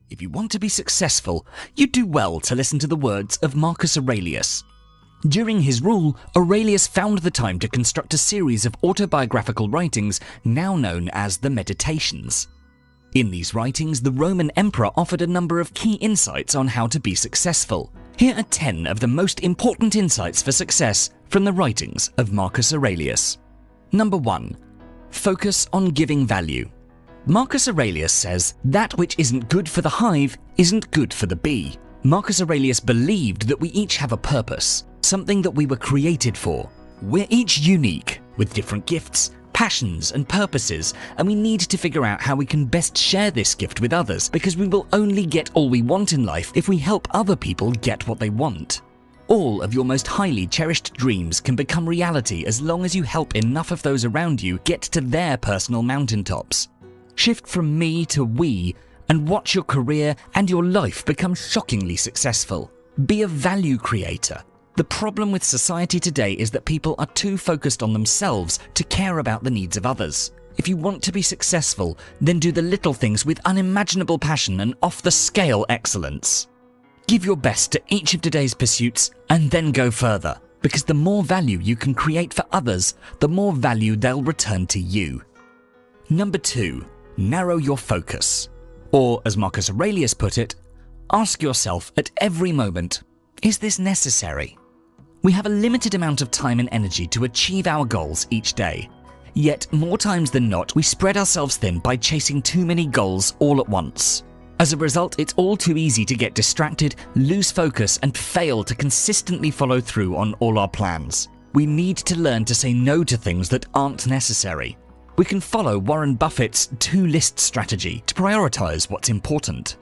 If you want to be successful, you do well to listen to the words of Marcus Aurelius. During his rule, Aurelius found the time to construct a series of autobiographical writings now known as the Meditations. In these writings, the Roman emperor offered a number of key insights on how to be successful. Here are 10 of the most important insights for success from the writings of Marcus Aurelius. Number 1. Focus on giving value. Marcus Aurelius says, "That which isn't good for the hive isn't good for the bee." Marcus Aurelius believed that we each have a purpose, something that we were created for. We're each unique, with different gifts, passions, and purposes, and we need to figure out how we can best share this gift with others, because we will only get all we want in life if we help other people get what they want. All of your most highly cherished dreams can become reality as long as you help enough of those around you get to their personal mountaintops. Shift from me to we, and watch your career and your life become shockingly successful. Be a value creator. The problem with society today is that people are too focused on themselves to care about the needs of others. If you want to be successful, then do the little things with unimaginable passion and off-the-scale excellence. Give your best to each of today's pursuits and then go further, because the more value you can create for others, the more value they'll return to you. Number 2. Narrow your focus. Or, as Marcus Aurelius put it, ask yourself at every moment, is this necessary? We have a limited amount of time and energy to achieve our goals each day. Yet, more times than not, we spread ourselves thin by chasing too many goals all at once. As a result, it's all too easy to get distracted, lose focus, and fail to consistently follow through on all our plans. We need to learn to say no to things that aren't necessary. We can follow Warren Buffett's two-list strategy to prioritize what's important.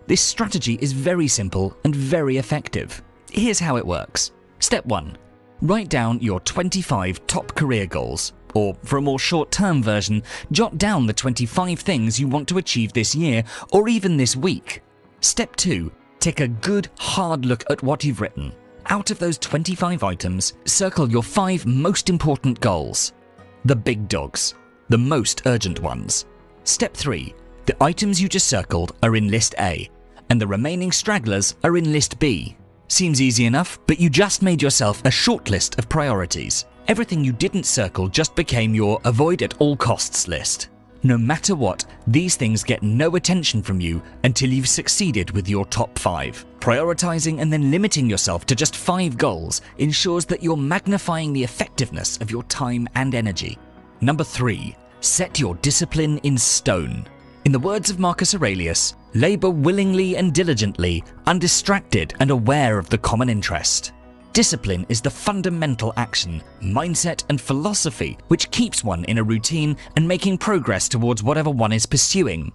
This strategy is very simple and very effective. Here's how it works. Step 1. Write down your 25 top career goals, or for a more short-term version, jot down the 25 things you want to achieve this year or even this week. Step 2. Take a good, hard look at what you've written. Out of those 25 items, circle your 5 most important goals. The big dogs. The most urgent ones. Step 3. The items you just circled are in list A, and the remaining stragglers are in list B. Seems easy enough, but you just made yourself a short list of priorities. Everything you didn't circle just became your avoid at all costs list. No matter what, these things get no attention from you until you've succeeded with your top 5. Prioritizing and then limiting yourself to just 5 goals ensures that you're magnifying the effectiveness of your time and energy. Number 3. Set your discipline in stone. In the words of Marcus Aurelius, labor willingly and diligently, undistracted and aware of the common interest. Discipline is the fundamental action, mindset and philosophy which keeps one in a routine and making progress towards whatever one is pursuing.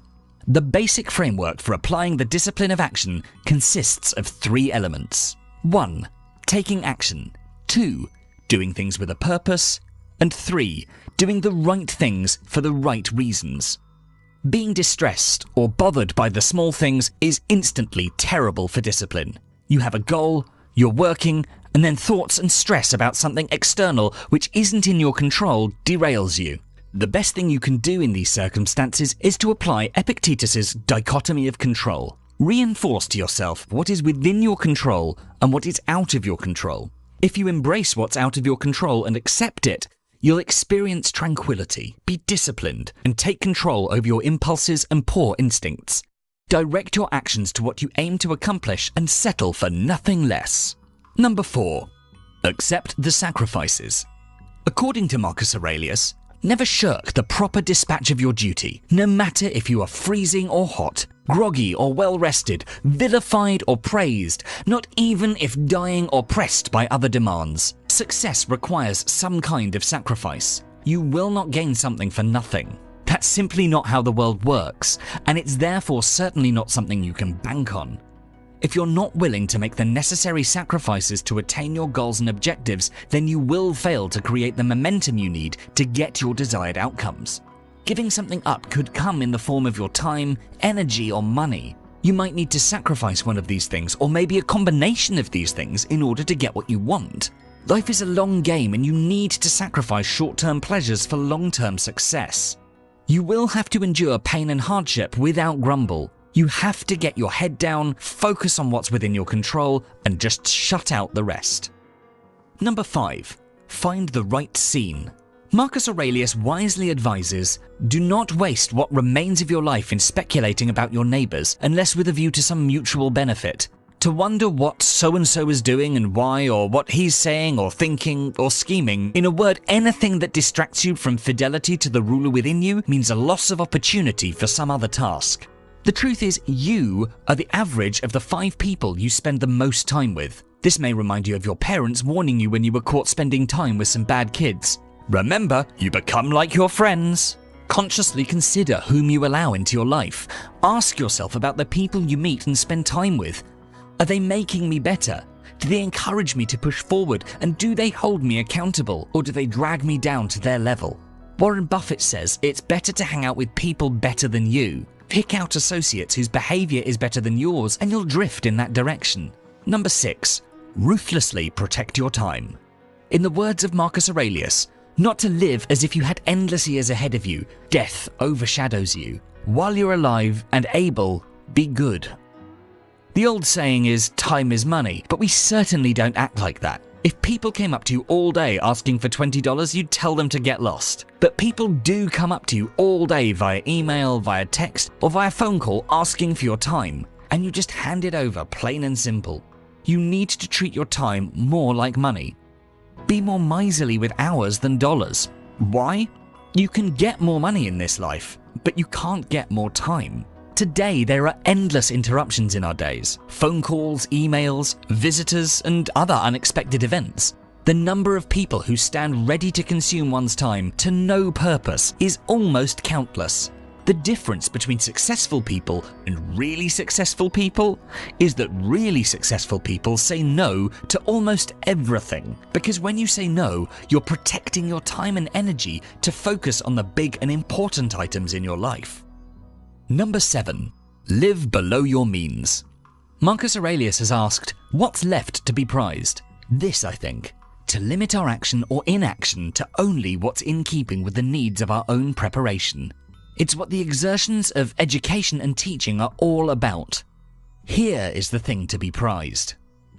The basic framework for applying the discipline of action consists of 3 elements. 1. Taking action. 2. Doing things with a purpose. And 3. Doing the right things for the right reasons. Being distressed or bothered by the small things is instantly terrible for discipline. You have a goal, you're working, and then thoughts and stress about something external which isn't in your control derails you. The best thing you can do in these circumstances is to apply Epictetus's dichotomy of control. Reinforce to yourself what is within your control and what is out of your control. If you embrace what's out of your control and accept it, you'll experience tranquility, be disciplined, and take control over your impulses and poor instincts. Direct your actions to what you aim to accomplish and settle for nothing less. Number 4. Accept the sacrifices. According to Marcus Aurelius, never shirk the proper dispatch of your duty, no matter if you are freezing or hot, groggy or well-rested, vilified or praised, not even if dying or pressed by other demands. Success requires some kind of sacrifice. You will not gain something for nothing. That's simply not how the world works, and it's therefore certainly not something you can bank on. If you're not willing to make the necessary sacrifices to attain your goals and objectives, then you will fail to create the momentum you need to get your desired outcomes. Giving something up could come in the form of your time, energy, or money. You might need to sacrifice one of these things, or maybe a combination of these things, in order to get what you want. Life is a long game, and you need to sacrifice short-term pleasures for long-term success. You will have to endure pain and hardship without grumble. You have to get your head down, focus on what's within your control, and just shut out the rest. Number 5. Find the right scene. Marcus Aurelius wisely advises, do not waste what remains of your life in speculating about your neighbours unless with a view to some mutual benefit. To wonder what so-and-so is doing and why, or what he's saying or thinking or scheming. In a word, anything that distracts you from fidelity to the ruler within you means a loss of opportunity for some other task. The truth is, you are the average of the 5 people you spend the most time with. This may remind you of your parents warning you when you were caught spending time with some bad kids. Remember, you become like your friends. Consciously consider whom you allow into your life. Ask yourself about the people you meet and spend time with. Are they making me better? Do they encourage me to push forward? And do they hold me accountable, or do they drag me down to their level? Warren Buffett says it's better to hang out with people better than you. Pick out associates whose behavior is better than yours, and you'll drift in that direction. Number 6. Ruthlessly protect your time. In the words of Marcus Aurelius, not to live as if you had endless years ahead of you. Death overshadows you. While you're alive and able, be good. The old saying is, time is money, but we certainly don't act like that. If people came up to you all day asking for $20, you'd tell them to get lost. But people do come up to you all day via email, via text, or via phone call asking for your time, and you just hand it over plain and simple. You need to treat your time more like money. Be more miserly with hours than dollars. Why? You can get more money in this life, but you can't get more time. Today, there are endless interruptions in our days. Phone calls, emails, visitors, and other unexpected events. The number of people who stand ready to consume one's time to no purpose is almost countless. The difference between successful people and really successful people is that really successful people say no to almost everything. Because when you say no, you're protecting your time and energy to focus on the big and important items in your life. Number 7. Live below your means. Marcus Aurelius has asked, what's left to be prized? This, I think. To limit our action or inaction to only what's in keeping with the needs of our own preparation. It's what the exertions of education and teaching are all about. Here is the thing to be prized.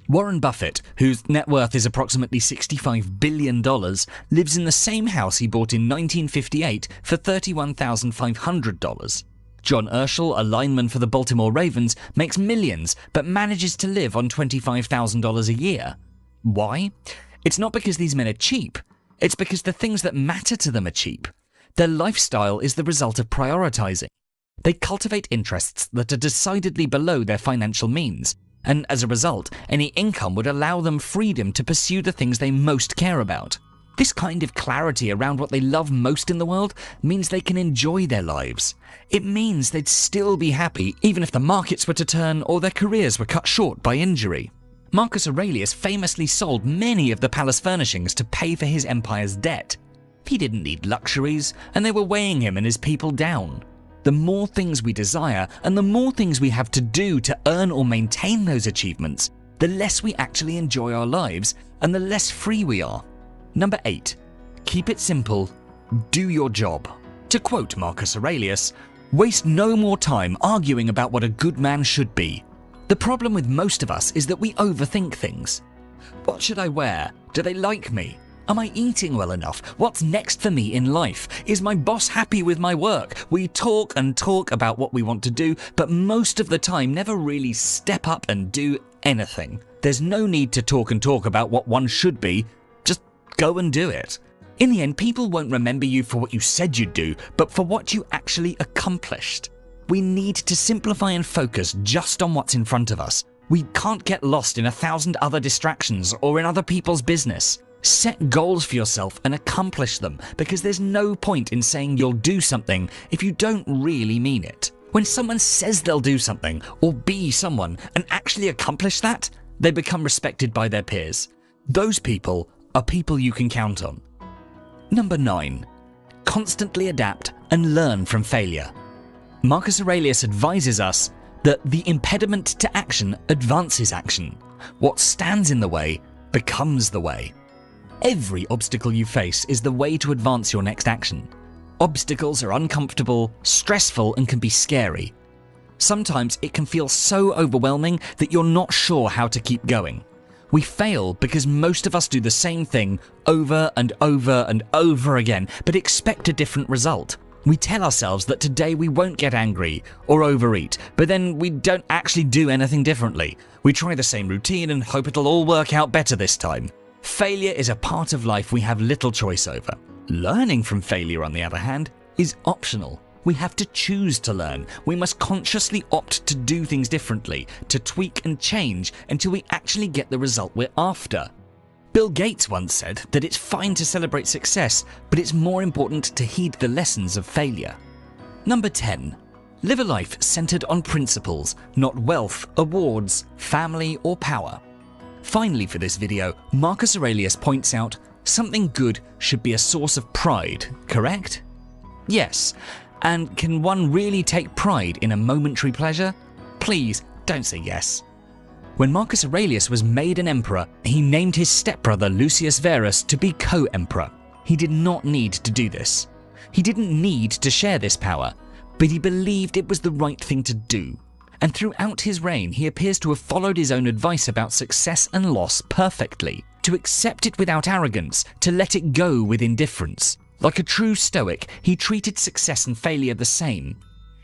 Warren Buffett, whose net worth is approximately $65 billion, lives in the same house he bought in 1958 for $31,500. John Urschel, a lineman for the Baltimore Ravens, makes millions but manages to live on $25,000 a year. Why? It's not because these men are cheap. It's because the things that matter to them are cheap. Their lifestyle is the result of prioritizing. They cultivate interests that are decidedly below their financial means, and as a result, any income would allow them freedom to pursue the things they most care about. This kind of clarity around what they love most in the world means they can enjoy their lives. It means they'd still be happy even if the markets were to turn or their careers were cut short by injury. Marcus Aurelius famously sold many of the palace furnishings to pay for his empire's debt. He didn't need luxuries, and they were weighing him and his people down. The more things we desire, and the more things we have to do to earn or maintain those achievements, the less we actually enjoy our lives, and the less free we are. Number 8. Keep it simple. Do your job. To quote Marcus Aurelius, waste no more time arguing about what a good man should be. The problem with most of us is that we overthink things. What should I wear? Do they like me? Am I eating well enough? What's next for me in life? Is my boss happy with my work? We talk and talk about what we want to do, but most of the time never really step up and do anything. There's no need to talk and talk about what one should be. Just go and do it. In the end, people won't remember you for what you said you'd do, but for what you actually accomplished. We need to simplify and focus just on what's in front of us. We can't get lost in 1,000 other distractions or in other people's business. Set goals for yourself and accomplish them, because there's no point in saying you'll do something if you don't really mean it. When someone says they'll do something or be someone and actually accomplish that, they become respected by their peers. Those people are people you can count on. Number 9. Constantly adapt and learn from failure. Marcus Aurelius advises us that the impediment to action advances action. What stands in the way becomes the way. Every obstacle you face is the way to advance your next action. Obstacles are uncomfortable, stressful, and can be scary. Sometimes it can feel so overwhelming that you're not sure how to keep going. We fail because most of us do the same thing over and over and over again, but expect a different result. We tell ourselves that today we won't get angry or overeat, but then we don't actually do anything differently. We try the same routine and hope it'll all work out better this time. Failure is a part of life we have little choice over. Learning from failure, on the other hand, is optional. We have to choose to learn. We must consciously opt to do things differently, to tweak and change until we actually get the result we're after. Bill Gates once said that it's fine to celebrate success, but it's more important to heed the lessons of failure. Number 10. Live a life centered on principles, not wealth, awards, family, or power. Finally, for this video, Marcus Aurelius points out something good should be a source of pride, correct? Yes. And can one really take pride in a momentary pleasure? Please don't say yes. When Marcus Aurelius was made an emperor, he named his stepbrother Lucius Verus to be co-emperor. He did not need to do this. He didn't need to share this power, but he believed it was the right thing to do. And throughout his reign, he appears to have followed his own advice about success and loss perfectly, to accept it without arrogance, to let it go with indifference. Like a true Stoic, he treated success and failure the same.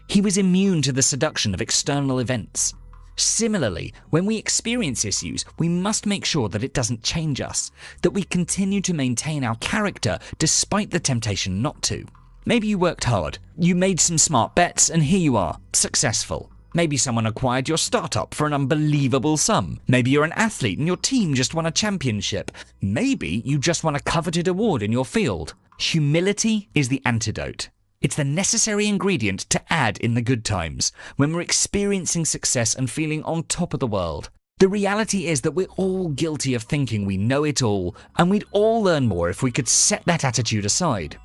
He was immune to the seduction of external events. Similarly, when we experience issues, we must make sure that it doesn't change us, that we continue to maintain our character despite the temptation not to. Maybe you worked hard, you made some smart bets, and here you are, successful. Maybe someone acquired your startup for an unbelievable sum. Maybe you're an athlete and your team just won a championship. Maybe you just won a coveted award in your field. Humility is the antidote. It's the necessary ingredient to add in the good times, when we're experiencing success and feeling on top of the world. The reality is that we're all guilty of thinking we know it all, and we'd all learn more if we could set that attitude aside.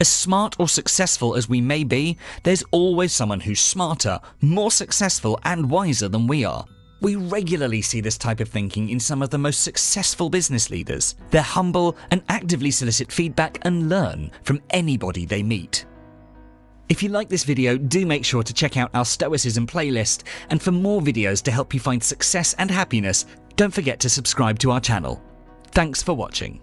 As smart or successful as we may be, there's always someone who's smarter, more successful, and wiser than we are. We regularly see this type of thinking in some of the most successful business leaders. They're humble and actively solicit feedback and learn from anybody they meet. If you like this video, do make sure to check out our Stoicism playlist, and for more videos to help you find success and happiness, don't forget to subscribe to our channel. Thanks for watching.